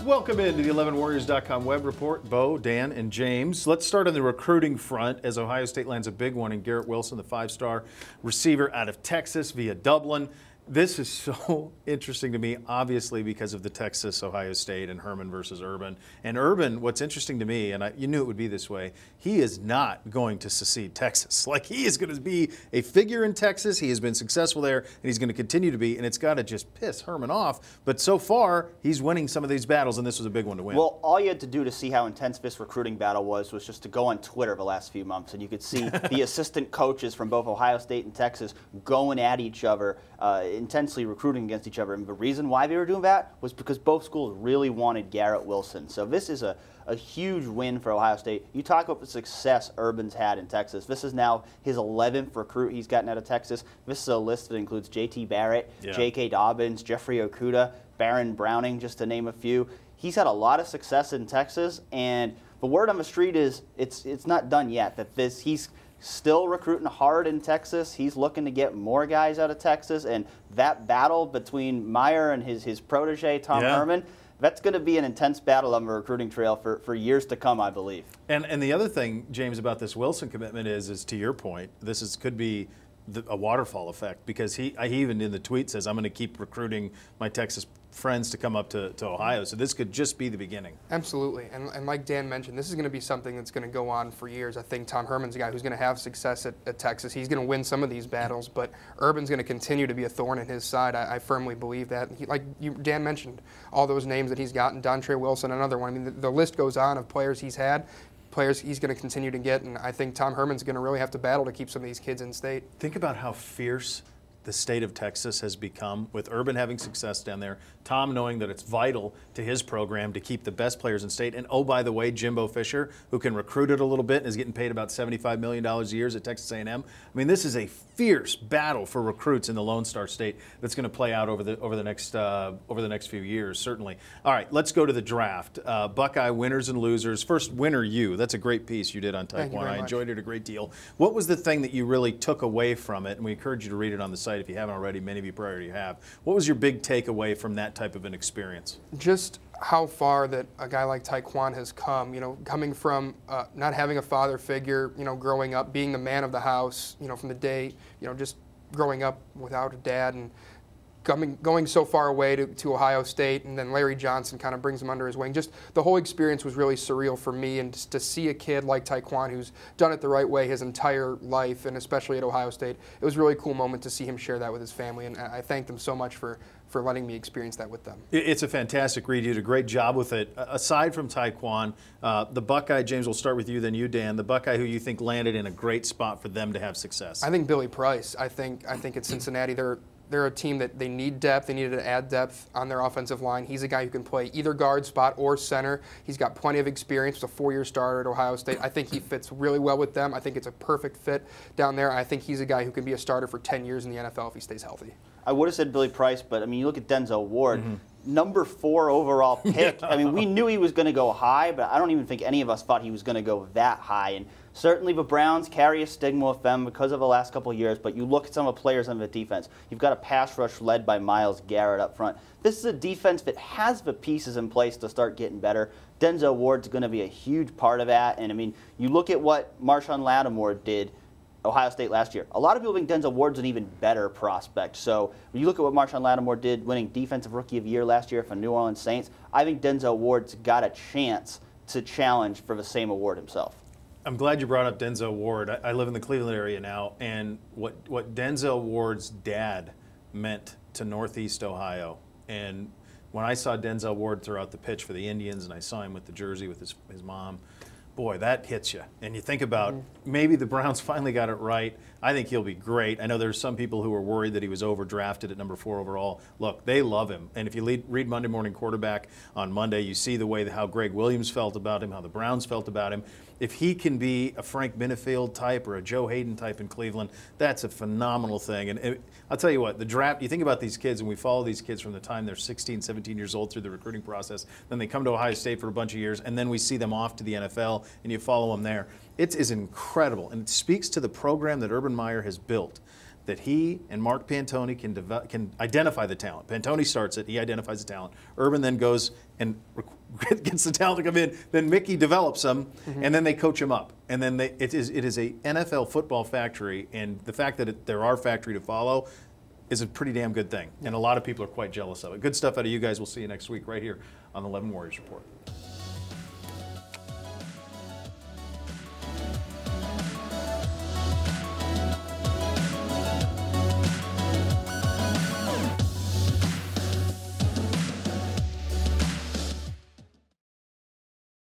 Welcome into the 11warriors.com web report. Beau, Dan, and James. Let's start on the recruiting front as Ohio State lands a big one in Garrett Wilson, the five-star receiver out of Texas via Dublin. This is so interesting to me, obviously, because of the Texas-Ohio State and Herman versus Urban. And Urban, what's interesting to me, and you knew it would be this way, he is not going to secede Texas. Like, he is going to be a figure in Texas. He has been successful there, and he's going to continue to be, and it's got to just piss Herman off. But so far, he's winning some of these battles, and this was a big one to win. Well, all you had to do to see how intense this recruiting battle was just to go on Twitter the last few months, and you could see the assistant coaches from both Ohio State and Texas going at each other, intensely recruiting against each other. And the reason why they were doing that was because both schools really wanted Garrett Wilson. So this is a huge win for Ohio State. You talk about the success Urban's had in Texas. This is now his 11th recruit he's gotten out of Texas. This is a list that includes J.T. Barrett, J.K. Dobbins, Jeffrey Okudah, Baron Browning, just to name a few. He's had a lot of success in Texas, and the word on the street is it's not done yet. That he's still recruiting hard in Texas. He's looking to get more guys out of Texas, and that battle between Meyer and his protege, Tom Herman, that's going to be an intense battle on the recruiting trail for years to come, I believe. And the other thing, James, about this Wilson commitment is to your point, could be a waterfall effect, because he even in the tweet says, I'm going to keep recruiting my Texas friends to come up to Ohio. So this could just be the beginning. Absolutely. And like Dan mentioned, this is going to be something that's going to go on for years. I think Tom Herman's a guy who's going to have success at Texas. He's going to win some of these battles, but Urban's going to continue to be a thorn in his side. I firmly believe that. Dan mentioned, all those names that he's gotten, Dontre Wilson, another one. I mean, the list goes on of players he's had, players he's going to continue to get, and I think Tom Herman's going to really have to battle to keep some of these kids in state. Think about how fierce the state of Texas has become with Urban having success down there, Tom knowing that it's vital to his program to keep the best players in state, and oh, by the way, Jimbo Fisher, who can recruit it a little bit and is getting paid about $75 million a year at Texas A&M. I mean, this is a fierce battle for recruits in the Lone Star State that's going to play out over the next few years, certainly. All right, let's go to the draft. Buckeye winners and losers. First, winner you. That's a great piece you did on Taekwondo. I enjoyed it a great deal. What was the thing that you really took away from it? And we encourage you to read it on the site if you haven't already. Many of you probably have. What was your big takeaway from that type of an experience? Just how far that a guy like Taekwondo has come, coming from not having a father figure, growing up, being the man of the house, from the day, just growing up without a dad, and going so far away to Ohio State, and then Larry Johnson kind of brings him under his wing. Just the whole experience was really surreal for me, and just to see a kid like Taekwondo who's done it the right way his entire life, and especially at Ohio State, it was a really cool moment to see him share that with his family, and I thank them so much for letting me experience that with them. It's a fantastic read. You did a great job with it. Aside from Taekwondo, the Buckeye, James, we'll start with you, then you, Dan, the Buckeye who you think landed in a great spot for them to have success. I think Billy Price. I think at Cincinnati, they're a team that they need depth. They needed to add depth on their offensive line. He's a guy who can play either guard spot or center. He's got plenty of experience. He's a four-year starter at Ohio State. I think he fits really well with them. I think it's a perfect fit down there. I think he's a guy who can be a starter for 10 years in the NFL if he stays healthy. I would have said Billy Price, but I mean, you look at Denzel Ward, number 4 overall pick. I mean, we knew he was going to go high, but I don't even think any of us thought he was going to go that high. And certainly the Browns carry a stigma with them because of the last couple of years, but you look at some of the players on the defense. You've got a pass rush led by Myles Garrett up front. This is a defense that has the pieces in place to start getting better. Denzel Ward's going to be a huge part of that. And I mean, you look at what Marshawn Lattimore did Ohio State last year. A lot of people think Denzel Ward's an even better prospect. So when you look at what Marshawn Lattimore did, winning Defensive Rookie of the Year last year for New Orleans Saints, I think Denzel Ward's got a chance to challenge for the same award himself. I'm glad you brought up Denzel Ward. I live in the Cleveland area now, and what Denzel Ward's dad meant to Northeast Ohio, and when I saw Denzel Ward throw out the pitch for the Indians, and I saw him with the jersey with his mom, boy, that hits you. And you think about maybe the Browns finally got it right. I think he'll be great. I know there's some people who were worried that he was overdrafted at number 4 overall. Look, they love him. And if you read Monday Morning Quarterback on Monday, you see the way how Greg Williams felt about him, how the Browns felt about him. If he can be a Frank Minifield type or a Joe Hayden type in Cleveland, that's a phenomenal thing. And I'll tell you what, the draft, you think about these kids, and we follow these kids from the time they're 16, 17 years old through the recruiting process. Then they come to Ohio State for a bunch of years, and then we see them off to the NFL, and you follow them there. It is incredible, and it speaks to the program that Urban Meyer has built, that he and Mark Pantoni can identify the talent. Pantoni starts it, he identifies the talent. Urban then goes and gets the talent to come in. Then Mickey develops them, and then they coach them up. And then it is a NFL football factory, and the fact that they're our factory to follow is a pretty damn good thing. And a lot of people are quite jealous of it. Good stuff out of you guys. We'll see you next week right here on the 11 Warriors Report.